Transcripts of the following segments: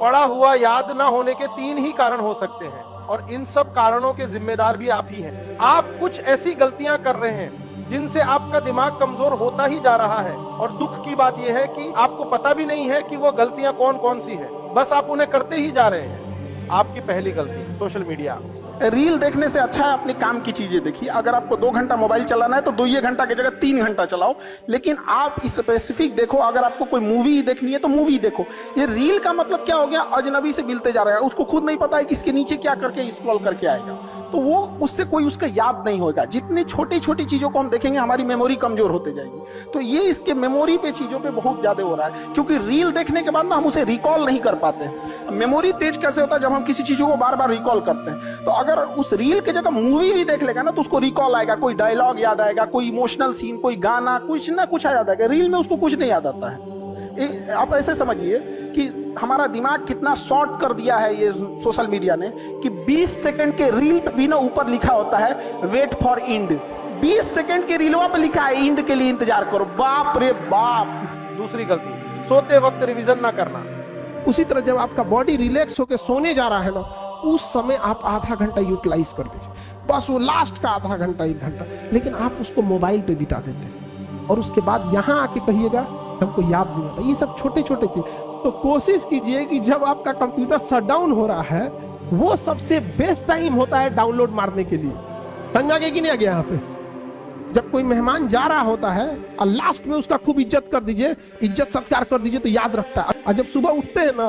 पढ़ा हुआ याद ना होने के 3 ही कारण हो सकते हैं और इन सब कारणों के जिम्मेदार भी आप ही हैं। आप कुछ ऐसी गलतियां कर रहे हैं जिनसे आपका दिमाग कमजोर होता ही जा रहा है और दुख की बात यह है कि आपको पता भी नहीं है कि वो गलतियां कौन कौन सी है, बस आप उन्हें करते ही जा रहे हैं। आपकी पहली गलती सोशल मीडिया। रील देखने से अच्छा है अपने काम की चीजें देखिए। अगर आपको 2 घंटा मोबाइल चलाना है तो 2 घंटा की जगह 3 घंटा चलाओ, लेकिन आप स्पेसिफिक देखो। अगर आपको कोई मूवी देखनी है तो मूवी देखो। ये रील का मतलब क्या हो गया, अजनबी से मिलते जा रहा है, उसको खुद नहीं पता है कि इसके नीचे क्या करके स्क्रॉल करके आएगा, तो वो उससे कोई उसका याद नहीं होगा। जितनी छोटी छोटी चीजों को हम देखेंगे हमारी मेमोरी कमजोर होते जाएगी। तो ये इसके मेमोरी पे चीजों पे बहुत ज्यादा हो रहा है, क्योंकि रील देखने के बाद ना हम उसे रिकॉल नहीं कर पाते। मेमोरी तेज कैसे होता है, जब हम किसी चीजों को बार बार रिकॉल करते हैं। तो अगर उस रील के जगह मूवी भी देख लेगा ना तो उसको रिकॉल आएगा, कोई डायलॉग याद आएगा, कोई इमोशनल सीन, कोई गाना, कुछ ना कुछ याद आएगा। रील में उसको कुछ नहीं याद आता है। आप ऐसे समझिए कि हमारा दिमाग कितना शॉर्ट कर दिया है ये सोशल मीडिया ने, कि 20 सेकंड के रील पे भी ना ऊपर लिखा होता है वेट फॉर इंड। 20 सेकंड के रीलवा पे लिखा है इंड के लिए इंतजार करो। बाप रे बाप। दूसरी गलती, सोते वक्त रिवीजन ना करना। उसी तरह जब आपका बॉडी रिलैक्स होकर सोने जा रहा है ना, उस समय आप आधा घंटा यूटिलाइज कर लीजिए, बस वो लास्ट का आधा घंटा 1 घंटा। लेकिन आप उसको मोबाइल पे बिता देते हैं और उसके बाद यहाँ आके कहिएगा हमको याद नहीं आता। ये सब छोटे छोटे चीज। तो कोशिश कीजिए कि जब आपका कंप्यूटर शटडाउन हो रहा है वो सबसे बेस्ट टाइम होता है डाउनलोड मारने के लिए। समझा गया कि नहीं आ गया यहाँ पे? जब कोई मेहमान जा रहा होता है और लास्ट में उसका खूब इज्जत कर दीजिए, इज्जत सत्कार कर दीजिए, तो याद रखता है। और जब सुबह उठते हैं ना,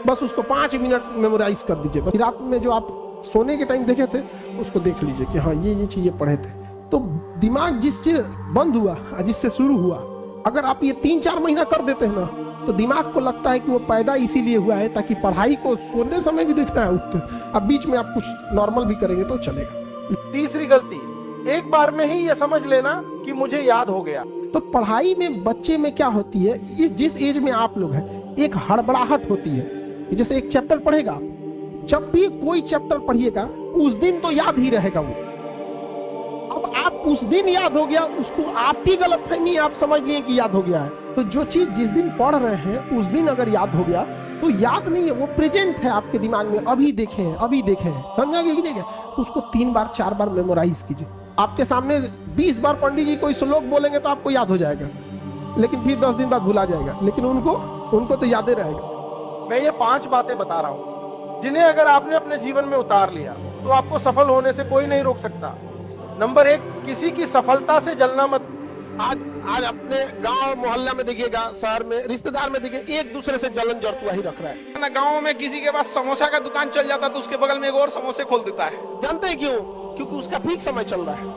बस उसको 5 मिनट मेमोराइज कर दीजिए। बस रात में जो आप सोने के टाइम देखे थे उसको देख लीजिए कि हाँ ये चीजें पढ़े थे। तो दिमाग जिससे बंद हुआ जिससे शुरू हुआ, अगर आप ये 3-4 महीना कर देते हैं ना, तो दिमाग को लगता है कि वो पैदा इसीलिए हुआ है ताकि पढ़ाई को सोने समय भी देखना है उठते। अब बीच में आप कुछ नॉर्मल भी करेंगे तो चलेगा। तीसरी गलती, एक बार में ही ये समझ लेना कि मुझे याद हो गया। तो पढ़ाई में बच्चे में क्या होती है, जिस एज में आप लोग हैं, एक हड़बड़ाहट होती है। जैसे एक चैप्टर पढ़ेगा, जब भी कोई चैप्टर पढ़िएगा उस दिन तो याद ही रहेगा वो। अब आप उस दिन याद हो गया, उसको आपकी गलतफहमी, आप समझ लिए कि याद हो गया है। तो जो चीज जिस दिन पढ़ रहे हैं उस दिन अगर याद हो गया तो याद नहीं है, वो प्रेजेंट है आपके दिमाग में, अभी देखे हैं, अभी देखे हैं। समझा गया कि नहीं? तो उसको 3 बार 4 बार मेमोराइज कीजिए। आपके सामने 20 बार पंडित जी कोई श्लोक बोलेंगे तो आपको याद हो जाएगा, लेकिन फिर 10 दिन बाद भुला जाएगा, लेकिन उनको तो याद ही रहेगा। मैं ये 5 बातें बता रहा हूं जिन्हें अगर आपने अपने जीवन में उतार लिया तो आपको सफल होने से कोई नहीं रोक सकता। नंबर 1, किसी की सफलता से जलना मत। आज अपने गांव मोहल्ला में देखिएगा, शहर में, रिश्तेदार में देखिए, एक दूसरे से जलन जरतुआ ही रख रहा है ना। गांव में किसी के पास समोसा का दुकान चल जाता तो उसके बगल में एक और समोसे खोल देता है। जानते हैं क्यों? क्योंकि उसका ठीक समय चल रहा है।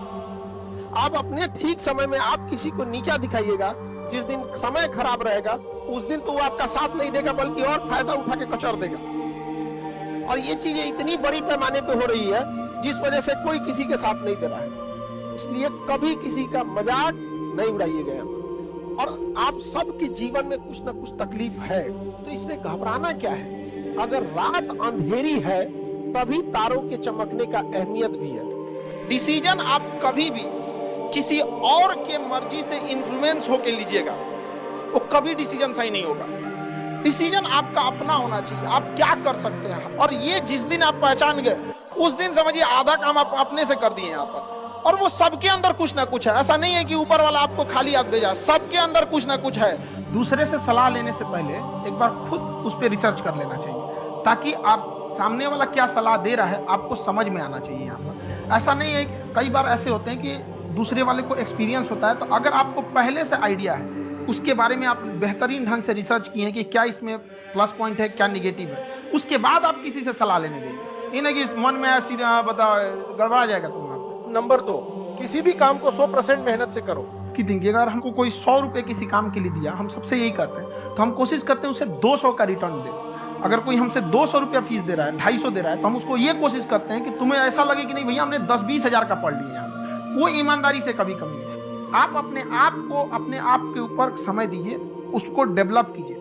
आप अपने ठीक समय में आप किसी को नीचा दिखाइएगा, जिस दिन समय खराब रहेगा उस दिन तो वो आपका साथ नहीं देगा, बल्कि और फायदा उठा के कचर देगा। और ये चीजें इतनी बड़ी पैमाने पे हो रही है जिस वजह से कोई किसी के साथ नहीं दे रहा है। इसलिए कभी किसी का मजाक नहीं उड़ाइएगा। और आप सबके जीवन में कुछ ना कुछ तकलीफ है, तो इससे घबराना क्या है? अगर रात अंधेरी है तभी तारों के चमकने का अहमियत भी है। डिसीजन आप कभी भी किसी और के मर्जी से इन्फ्लुएंस होके लीजिएगा, वो कभी डिसीजन सही नहीं होगा। डिसीजन आपका अपना होना चाहिए, आप क्या कर सकते हैं। और ये जिस दिन आप पहचान गए उस दिन समझिए आधा काम आप अपने से कर दिए यहाँ पर। और वो सबके अंदर कुछ ना कुछ है, ऐसा नहीं है कि ऊपर वाला आपको खाली हाथ भेजा, सबके अंदर कुछ ना कुछ है। दूसरे से सलाह लेने से पहले एक बार खुद उस पर रिसर्च कर लेना चाहिए, ताकि आप सामने वाला क्या सलाह दे रहा है आपको समझ में आना चाहिए। यहाँ पर ऐसा नहीं है, कई बार ऐसे होते हैं कि दूसरे वाले को एक्सपीरियंस होता है, तो अगर आपको पहले से आइडिया है, उसके बारे में आप बेहतरीन ढंग से रिसर्च किए हैं कि क्या इसमें प्लस पॉइंट है, क्या निगेटिव है, उसके बाद आप किसी से सलाह लेने जाइए। ये नहीं कि मन में ऐसी बता गड़बड़ा जाएगा तुम्हारा। नंबर 2, किसी भी काम को 100% मेहनत से करो। कि देखिए, अगर हमको कोई 100 रुपए किसी काम के लिए दिया, हम सबसे यही करते हैं, तो हम कोशिश करते हैं उसे 200 का रिटर्न दें। अगर कोई हमसे 200 रुपया फीस दे रहा है, 250 दे रहा है, तो हम उसको ये कोशिश करते हैं कि तुम्हें ऐसा लगे कि नहीं भैया हमने 10-20 हजार का पढ़ लिया है। वो ईमानदारी से कभी कमी नहीं। आप अपने आप के ऊपर समय दीजिए, उसको डेवलप कीजिए।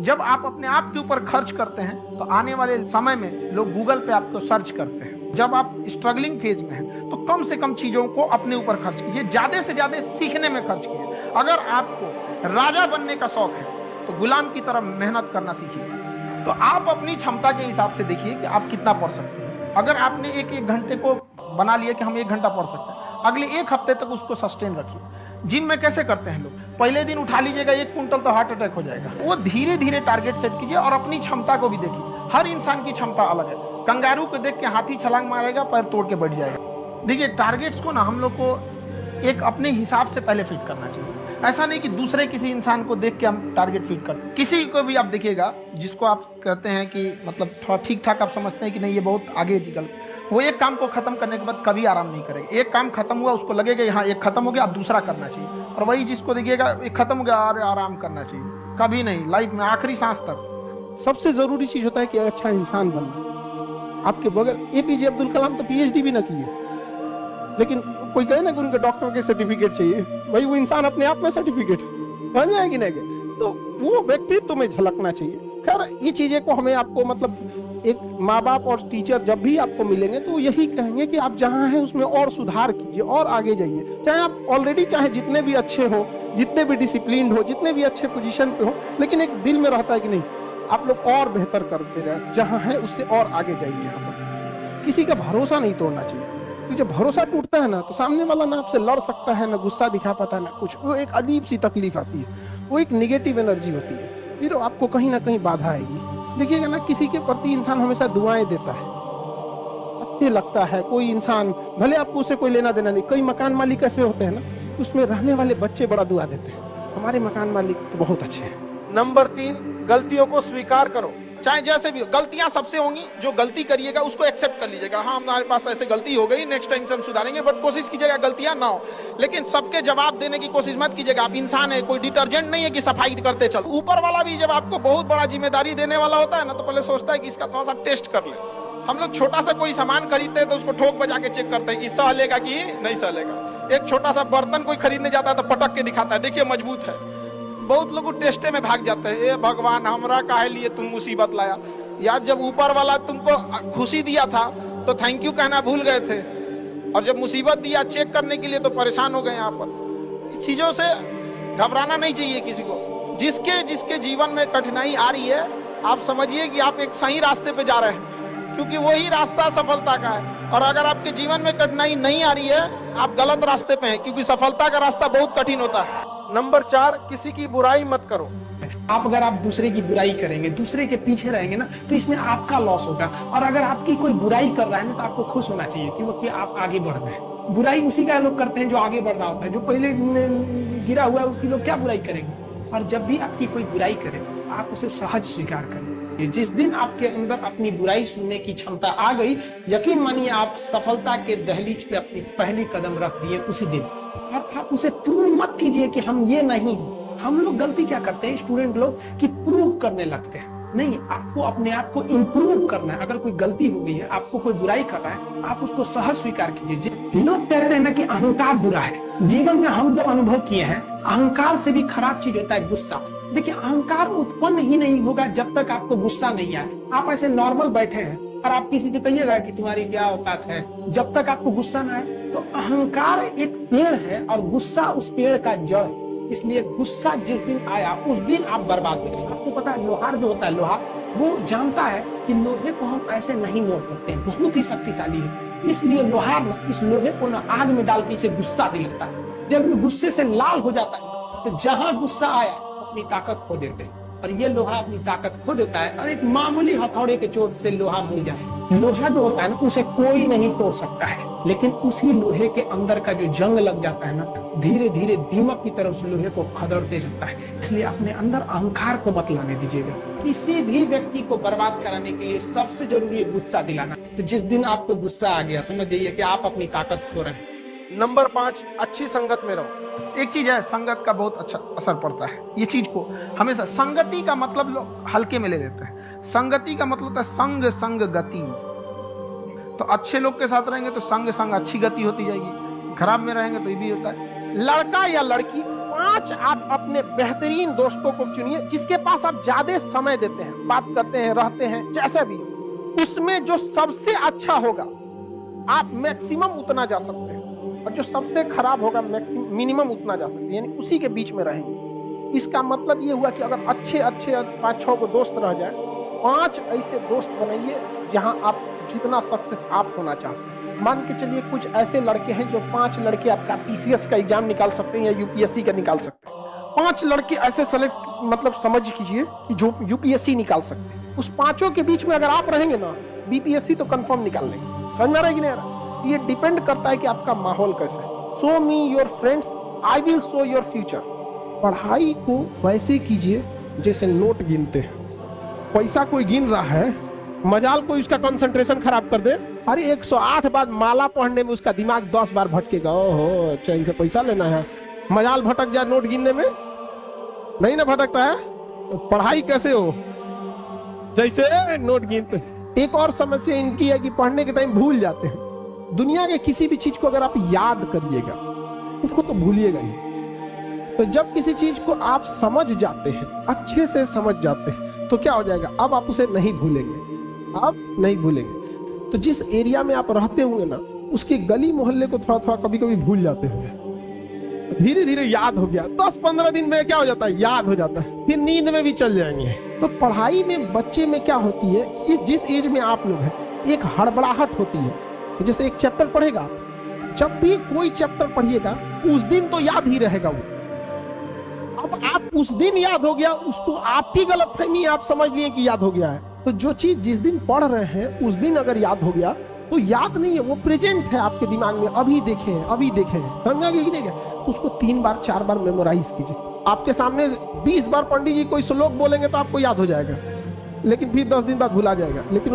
जब आप अपने आप के ऊपर खर्च करते हैं तो आने वाले समय में लोग गूगल पे आपको सर्च करते हैं। जब आप स्ट्रगलिंग फेज में हैं तो कम से कम चीजों को अपने ऊपर खर्च कीजिए, ज्यादा से ज्यादा सीखने में खर्च कीजिए। अगर आपको राजा बनने का शौक है तो गुलाम की तरह मेहनत करना सीखिए। तो आप अपनी क्षमता के हिसाब से देखिए कि आप कितना पढ़ सकते हैं। अगर आपने एक घंटे को बना लिया कि हम 1 घंटा पढ़ सकते हैं, अगले 1 हफ्ते तक उसको सस्टेन रखिए। जिम में कैसे करते हैं लोग, पहले दिन उठा लीजिएगा 1 कुंटल तो हार्ट अटैक हो जाएगा। वो धीरे धीरे टारगेट सेट कीजिए और अपनी क्षमता को भी देखिए। हर इंसान की क्षमता अलग है। कंगारू को देख के हाथी छलांग मारेगा, पैर तोड़ के बैठ जाएगा। देखिए टारगेट्स को ना हम लोग को एक अपने हिसाब से पहले फिट करना चाहिए। ऐसा नहीं कि दूसरे किसी इंसान को देख के हम टारगेट फिट कर, किसी को भी आप देखिएगा जिसको आप कहते हैं कि मतलब थोड़ा ठीक ठाक आप समझते हैं कि नहीं ये बहुत आगे निकल, वो एक काम को खत्म करने के बाद कभी आराम नहीं करेगा। एक काम खत्म हुआ उसको लगेगा हाँ एक खत्म हो गया अब दूसरा करना चाहिए, और वही जिसको देखिएगा एक खत्म हो गया अरे आराम करना चाहिए, कभी नहीं। लाइफ में आखिरी सांस तक सबसे जरूरी चीज होता है कि अच्छा इंसान बनना। आपके बगल APJ अब्दुल कलाम तो PhD भी ना किए, लेकिन कोई कहे ना कि उनके डॉक्टर के सर्टिफिकेट चाहिए, भाई वो इंसान अपने आप में सर्टिफिकेट बन जाएगी ना, तो वो व्यक्तित्व में झलकना चाहिए। खैर ये चीजें को हमें आपको मतलब एक माँ बाप और टीचर जब भी आपको मिलेंगे तो यही कहेंगे कि आप जहाँ हैं उसमें और सुधार कीजिए और आगे जाइए। चाहे आप ऑलरेडी चाहे जितने भी अच्छे हो, जितने भी डिसिप्लिन हो, जितने भी अच्छे पोजीशन पे हो, लेकिन एक दिल में रहता है कि नहीं आप लोग और बेहतर करते रहे, जहाँ है उससे और आगे जाइए। यहाँ पर किसी का भरोसा नहीं तोड़ना चाहिए, क्योंकि जब भरोसा टूटता है ना तो सामने वाला ना आपसे लड़ सकता है, ना गुस्सा दिखा पाता है, ना कुछ। वो एक अजीब सी तकलीफ आती है, वो एक निगेटिव एनर्जी होती है, फिर आपको कहीं ना कहीं बाधा आएगी। देखिएगा ना किसी के प्रति इंसान हमेशा दुआएं देता है, अच्छे लगता है। कोई इंसान भले आपको उसे कोई लेना देना नहीं, कई मकान मालिक ऐसे होते हैं ना उसमें रहने वाले बच्चे बड़ा दुआ देते हैं, हमारे मकान मालिक तो बहुत अच्छे हैं। नंबर 3, गलतियों को स्वीकार करो। चाहे जैसे भी हो, गलतियां सबसे होंगी, जो गलती करिएगा उसको एक्सेप्ट कर लीजिएगा। हाँ हमारे पास ऐसे गलती हो गई, नेक्स्ट टाइम से हम सुधारेंगे, बट कोशिश कीजिएगा गलतियां ना हो। लेकिन सबके जवाब देने की कोशिश मत कीजिएगा। आप इंसान है, कोई डिटर्जेंट नहीं है कि सफाई करते चल। ऊपर वाला भी जब आपको बहुत बड़ा जिम्मेदारी देने वाला होता है ना तो पहले सोचता है कि इसका थोड़ा सा टेस्ट कर ले। हम लोग छोटा सा कोई सामान खरीदते हैं तो उसको ठोक बजा के चेक करते हैं कि सह लेगा कि नहीं सह लेगा। एक छोटा सा बर्तन कोई खरीदने जाता है तो पटक के दिखाता है, देखिए मजबूत है। बहुत लोग टेस्टे में भाग जाते हैं, ए भगवान हमरा काहे लिए तुम मुसीबत लाया। यार जब ऊपर वाला तुमको खुशी दिया था तो थैंक यू कहना भूल गए थे, और जब मुसीबत दिया चेक करने के लिए तो परेशान हो गए। यहाँ पर इस चीजों से घबराना नहीं चाहिए किसी को। जिसके जीवन में कठिनाई आ रही है आप समझिए कि आप एक सही रास्ते पे जा रहे हैं, क्योंकि वही रास्ता सफलता का है। और अगर आपके जीवन में कठिनाई नहीं आ रही है आप गलत रास्ते पे हैं, क्योंकि सफलता का रास्ता बहुत कठिन होता है। नंबर 4, किसी की बुराई मत करो। आप अगर आप दूसरे की बुराई करेंगे, दूसरे के पीछे रहेंगे ना तो इसमें आपका लॉस होगा। और अगर आपकी कोई बुराई कर रहा है ना तो आपको खुश होना चाहिए, क्योंकि आप आगे बढ़ रहे हैं। बुराई उसी का लोग करते हैं जो आगे बढ़ रहा होता है, जो पहले गिरा हुआ है उसकी लोग क्या बुराई करेंगे। और जब भी आपकी कोई बुराई करे आप उसे सहज स्वीकार करें। जिस दिन आपके अंदर अपनी बुराई सुनने की क्षमता आ गई, यकीन मानिए आप सफलता के दहलीज पे अपनी पहली कदम रख दिए उसी दिन। और आप उसे प्रूव मत कीजिए कि हम ये नहीं। हम लोग गलती क्या करते हैं स्टूडेंट लोग कि प्रूव करने लगते हैं। नहीं, आपको अपने आप को इम्प्रूव करना है। अगर कोई गलती हो गई है, आपको कोई बुराई कर रहा है, आप उसको सहज स्वीकार कीजिए। लोग कहते हैं ना कि अहंकार बुरा है। जीवन में हम जो अनुभव किए हैं, अहंकार से भी खराब चीज होता है गुस्सा। देखिए अहंकार उत्पन्न ही नहीं होगा जब तक आपको गुस्सा नहीं आए। आप ऐसे नॉर्मल बैठे हैं और आप किसी से कहिएगा कि तुम्हारी क्या औकात है, जब तक आपको गुस्सा ना आए। तो अहंकार एक पेड़ है और गुस्सा उस पेड़ का जड़। इसलिए गुस्सा जिस दिन आया उस दिन आप बर्बाद हो जाएंगे। आपको पता है लोहार जो होता है, लोहार वो जानता है कि लोहे को हम ऐसे नहीं मोड़ सकते, बहुत ही शक्तिशाली है। इसलिए लोहार इस लोहे को ना आग में डाल के इसे गुस्सा दिलाता है। जब गुस्से से लाल हो जाता है तो जहां गुस्सा आया अपनी ताकत खो देते हैं। और ये लोहा अपनी ताकत खो देता है और एक मामूली हथौड़े के चोट से लोहा मुड़ जाए। लोहा जो होता है ना उसे कोई नहीं तोड़ सकता है, लेकिन उसी लोहे के अंदर का जो जंग लग जाता है ना, धीरे धीरे दीमक की तरह उस लोहे को खदड़ते जाता है। इसलिए अपने अंदर अहंकार को मत लाने दीजिएगा। किसी भी व्यक्ति को बर्बाद कराने के लिए सबसे जरूरी है गुस्सा दिलाना। तो जिस दिन आपको गुस्सा आ गया समझ जाइए कि आप अपनी ताकत खो रहे हैं। नंबर 5, अच्छी संगत में रहो। एक चीज है, संगत का बहुत अच्छा असर पड़ता है। ये चीज को हमेशा संगति का मतलब लोग हल्के में ले लेते हैं। संगति का मतलब होता है संग संग गति। तो अच्छे लोग के साथ रहेंगे तो संग संग अच्छी गति होती जाएगी, खराब में रहेंगे तो ये भी होता है। लड़का या लड़की 5 आप अपने बेहतरीन दोस्तों को चुनिए, जिसके पास आप ज्यादा समय देते हैं, बात करते हैं, रहते हैं, जैसा भी हो। उसमें जो सबसे अच्छा होगा आप मैक्सिमम उतना जा सकते हैं, और जो सबसे खराब होगा मिनिमम उतना जा सकते हैं, यानी उसी के बीच में रहेंगे। इसका मतलब ये हुआ कि अगर अच्छे 5-6 को दोस्त रह जाए 5 ऐसे दोस्त बनाइए जहां आप जितना सक्सेस आप होना चाहते हैं। मान के चलिए कुछ ऐसे लड़के हैं जो 5 लड़के आपका टीसीएस का एग्जाम निकाल सकते हैं या यूपीएससी का निकाल सकते हैं। 5 लड़के ऐसे सेलेक्ट मतलब समझ कीजिए कि जो यूपीएससी निकाल सकते हैं। उस 5 के बीच में अगर आप रहेंगे ना, बीपीएससी तो कंफर्म निकाल लेंगे। समझ में आ रहा है कि नहीं आ रहा? ये डिपेंड करता है कि आपका माहौल कैसा है। Show me your friends, I will show your future. पढ़ाई को वैसे कीजिए जैसे नोट गिनते हैं। पैसा कोई गिन रहा है, मजाल कोई उसका कंसंट्रेशन खराब कर दे, अरे 108 बार माला पढ़ने में उसका दिमाग 10 बार भटकेगा। ओहो अच्छा इनसे पैसा लेना है, मजाल भटक जाए नोट गिनने में, नहीं ना भटकता है। तो पढ़ाई कैसे हो, जैसे नोट गिनते। एक और समस्या इनकी है कि पढ़ने के टाइम भूल जाते हैं। दुनिया के किसी भी चीज को अगर आप याद करिएगा उसको तो भूलिएगा ही। तो जब किसी चीज को आप समझ जाते हैं, अच्छे से समझ जाते हैं, तो क्या हो जाएगा, अब आप उसे नहीं भूलेंगे, आप नहीं भूलेंगे। तो जिस एरिया में आप रहते होंगे ना, उसके गली मोहल्ले को थोड़ा थोड़ा कभी कभी भूल जाते होंगे, धीरे धीरे याद हो गया। 10-15 दिन में क्या हो जाता है, याद हो जाता है, फिर नींद में भी चल जाएंगे। तो पढ़ाई में बच्चे में क्या होती है, इस जिस एज में आप लोग हैं, एक हड़बड़ाहट होती है। जैसे एक चैप्टर पढ़ेगा, जब भी कोई चैप्टर पढ़िएगा उस दिन तो याद ही रहेगा वो। अब आप उस दिन याद हो गया, उसको आपकी गलतफहमी आप समझ लिए कि याद हो गया है। तो जो चीज जिस दिन पढ़ रहे हैं उस दिन अगर याद हो गया तो याद नहीं है, वो प्रेजेंट है आपके दिमाग में, अभी देखे हैं, अभी देखे हैं। समझा कि नहीं? तो उसको 3 बार 4 बार मेमोराइज कीजिए। आपके सामने 20 बार पंडित जी कोई श्लोक बोलेंगे तो आपको याद हो जाएगा, लेकिन फिर 10 दिन बाद भुला जाएगा, लेकिन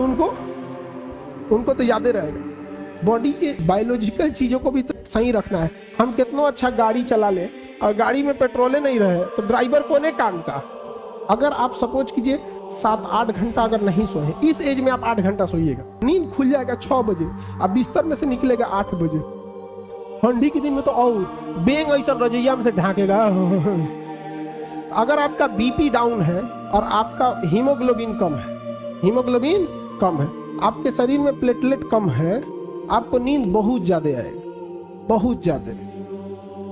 उनको तो याद रहेगा। बॉडी के बायोलॉजिकल चीजों को भी तो सही रखना है। हम कितना अच्छा गाड़ी चला ले और गाड़ी में पेट्रोले नहीं रहे तो ड्राइवर कोने काम का। अगर आप सपोज कीजिए 7-8 घंटा अगर नहीं सोए, इस एज में आप 8 घंटा सोइएगा, नींद खुल जाएगा 6 बजे, अब बिस्तर में से निकलेगा 8 बजे। ठंडी के दिन में तो और बेंग ऐसा रजैया में से ढाकेगा। अगर आपका बीपी डाउन है और आपका हीमोग्लोबिन कम है, आपके शरीर में प्लेटलेट कम है, आपको नींद बहुत ज्यादा आएगा, बहुत ज्यादा।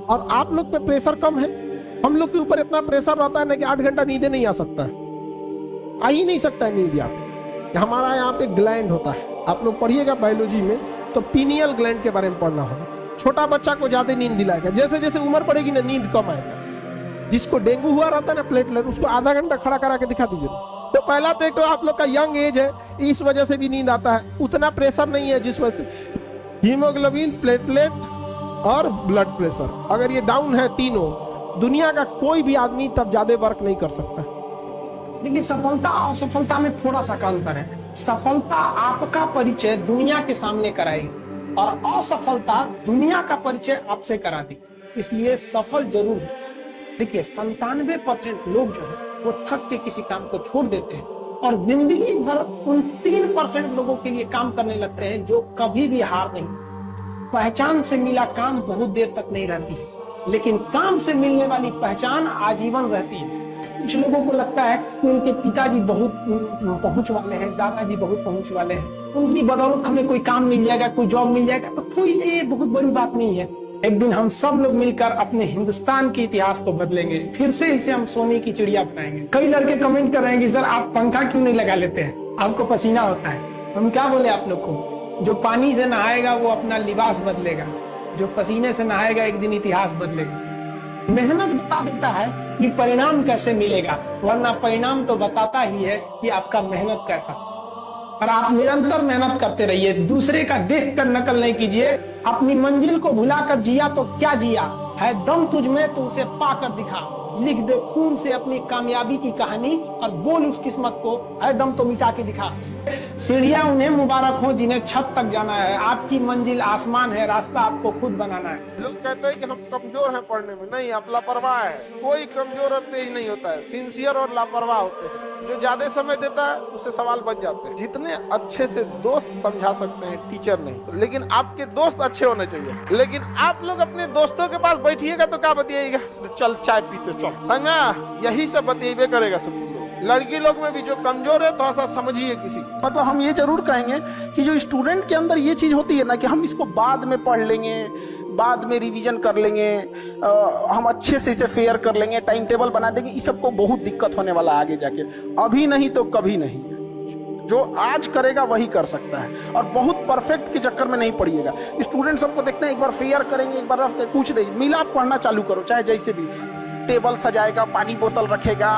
और आप लोग पे प्रेशर कम है, हम लोग के ऊपर इतना प्रेशर रहता है ना कि 8 घंटा नींद नहीं आ सकता है, आ ही नहीं सकता है नींद। यहाँ हमारा यहाँ पे ग्लैंड होता है, आप लोग पढ़िएगा बायोलॉजी में तो पीनियल ग्लैंड के बारे में पढ़ना होगा। छोटा बच्चा को ज्यादा नींद दिलाएगा, जैसे जैसे उम्र बढ़ेगी ना नींद कम आएगा। जिसको डेंगू हुआ रहता है ना प्लेटलेट, उसको आधा घंटा खड़ा करा के दिखा दीजिए। तो पहला तो एक तो आप लोग का यंग एज है, इस वजह से भी नींद आता है, उतना प्रेशर नहीं है जिस वजह से हीमोग्लोबिन, प्लेटलेट और ब्लड प्रेशर अगर ये डाउन है तीनों, दुनिया का कोई भी आदमी तब ज्यादा वर्क नहीं कर सकता। लेकिन सफलता और असफलता में थोड़ा सा का अंतर है। सफलता आपका परिचय दुनिया के सामने कराएगी और असफलता दुनिया का परिचय आपसे करा दी, इसलिए सफल जरूर। देखिए 97% लोग जो है वो थक के किसी काम को छोड़ देते हैं और जिंदगी भर उन 3% लोगों के लिए काम करने लगते हैं जो कभी भी हार नहीं। पहचान से मिला काम बहुत देर तक नहीं रहती है, लेकिन काम से मिलने वाली पहचान आजीवन रहती है। कुछ लोगों को लगता है कि उनके पिताजी बहुत पहुंच वाले हैं, दादाजी बहुत पहुंच वाले हैं, उनकी बदौलत हमें कोई काम मिल जाएगा, कोई जॉब मिल जाएगा, तो कोई ये बहुत बड़ी बात नहीं है। एक दिन हम सब लोग मिलकर अपने हिंदुस्तान के इतिहास को बदलेंगे, फिर से इसे हम सोने की चिड़िया बनाएंगे। कई लड़के कमेंट कर रहे हैं कि सर आप पंखा क्यों नहीं लगा लेते हैं, आपको पसीना होता है। हम क्या बोले आप लोग को, जो पानी से नहाएगा वो अपना लिबास बदलेगा, जो पसीने से नहाएगा एक दिन इतिहास बदलेगा। मेहनत बता देता है कि परिणाम कैसे मिलेगा, वरना परिणाम तो बताता ही है कि आपका मेहनत कैसा। और आप निरंतर मेहनत करते रहिए, दूसरे का देख कर नकल नहीं कीजिए। अपनी मंजिल को भुलाकर जिया तो क्या जिया है, दम तुझ में तो उसे पाकर दिखा। लिख दे खून से अपनी कामयाबी की कहानी और बोल उस किस्मत को है दम तो मिटा के दिखा। सीढ़ियां उन्हें मुबारक हो जिन्हें छत तक जाना है, आपकी मंजिल आसमान है, रास्ता आपको खुद बनाना है। लोग कहते हैं कि हम कमजोर हैं पढ़ने में, नहीं, आप लापरवाह है। कोई कमजोर और तेज नहीं होता है, सिंसियर और लापरवाह होते हैं। जो ज्यादा समय देता है उससे सवाल बच जाते हैं। जितने अच्छे से दोस्त समझा सकते हैं टीचर नहीं, लेकिन आपके दोस्त अच्छे होने चाहिए। लेकिन आप लोग अपने दोस्तों के पास बैठिएगा तो क्या बतियाएगा, चल चाय पीते चल, समझा, यही सब बतियाबे करेगा सब। लड़की लोग में भी जो कमजोर है थोड़ा सा समझिए किसी। मतलब हम ये जरूर कहेंगे कि जो स्टूडेंट के अंदर ये चीज होती है ना कि हम इसको बाद में पढ़ लेंगे, बाद में रिवीजन कर लेंगे, हम अच्छे से इसे फेयर कर लेंगे, टाइम टेबल बना देंगे, इस सबको बहुत दिक्कत होने वाला आगे जाके। अभी नहीं तो कभी नहीं। जो आज करेगा वही कर सकता है, और बहुत परफेक्ट के चक्कर में नहीं पड़िएगा। स्टूडेंट सबको देखते हैं, एक बार फेयर करेंगे, एक बार रफ कुछ नहीं मिला, आप पढ़ना चालू करो, चाहे जैसे भी। टेबल सजाएगा, पानी बोतल रखेगा,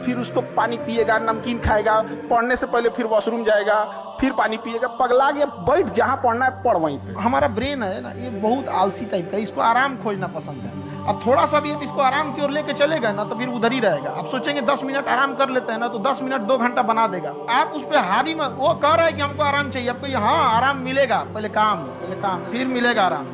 फिर उसको पानी पिएगा, नमकीन खाएगा, पढ़ने से पहले फिर वॉशरूम जाएगा, फिर पानी पिएगा, पगला के बैठ, जहां पढ़ना है पढ़ वहीं पे। हमारा ब्रेन है ना, ये बहुत आलसी टाइप का, इसको आराम खोजना पसंद है। अब थोड़ा सा भी अब इसको आराम की ओर लेके चले गए ना तो फिर उधर ही रहेगा। आप सोचेंगे 10 मिनट आराम कर लेते हैं ना, तो 10 मिनट 2 घंटा बना देगा। आप उस पर हावी मत, वो कह रहा है कि हमको आराम चाहिए, आपको हाँ आराम मिलेगा, पहले काम फिर मिलेगा आराम।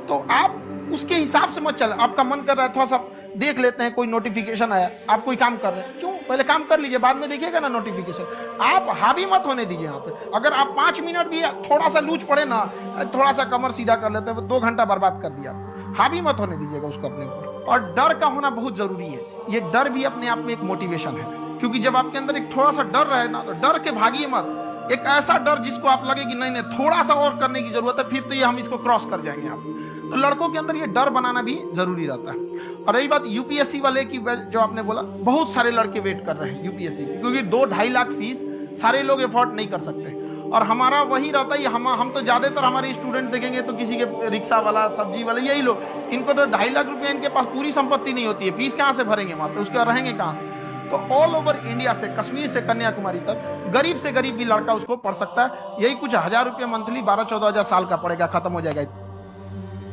तो आप उसके हिसाब से मत चल। आपका मन कर रहा है थोड़ा सा देख लेते हैं, कोई नोटिफिकेशन आया, आप कोई काम कर रहे हैं, क्यों, पहले काम कर लीजिए, बाद में देखिएगा ना नोटिफिकेशन। आप हावी मत होने दीजिए यहाँ पे। अगर आप 5 मिनट भी थोड़ा सा लूज पड़े ना, थोड़ा सा कमर सीधा कर लेते हैं, 2 घंटा बर्बाद कर दिया। हावी मत होने दीजिएगा उसको अपने ऊपर। और डर का होना बहुत जरूरी है। ये डर भी अपने आप में एक मोटिवेशन है, क्योंकि जब आपके अंदर एक थोड़ा सा डर रहे ना, तो डर के भागिए मत। एक ऐसा डर जिसको आप लगे कि नहीं थोड़ा सा और करने की जरूरत है, फिर तो ये हम इसको क्रॉस कर जाएंगे आप। तो लड़कों के अंदर ये डर बनाना भी जरूरी रहता है। और रही बात यूपीएससी वाले की, जो आपने बोला, बहुत सारे लड़के वेट कर रहे हैं यूपीएससी की, क्योंकि 2-2.5 लाख फीस सारे लोग एफोर्ड नहीं कर सकते। और हमारा वही रहता है, हम तो ज्यादातर हमारे स्टूडेंट देखेंगे तो किसी के रिक्शा वाला, सब्जी वाला, यही लोग, इनको तो 2.5 लाख रुपए, इनके पास पूरी संपत्ति नहीं होती है, फीस कहाँ से भरेंगे वहां पे, उसके रहेंगे कहाँ से। तो ऑल ओवर इंडिया से, कश्मीर से कन्याकुमारी तक, गरीब से गरीब भी लड़का उसको पढ़ सकता है। यही कुछ 1000 रुपये मंथली, 12-14 हजार साल का पड़ेगा, खत्म हो जाएगा।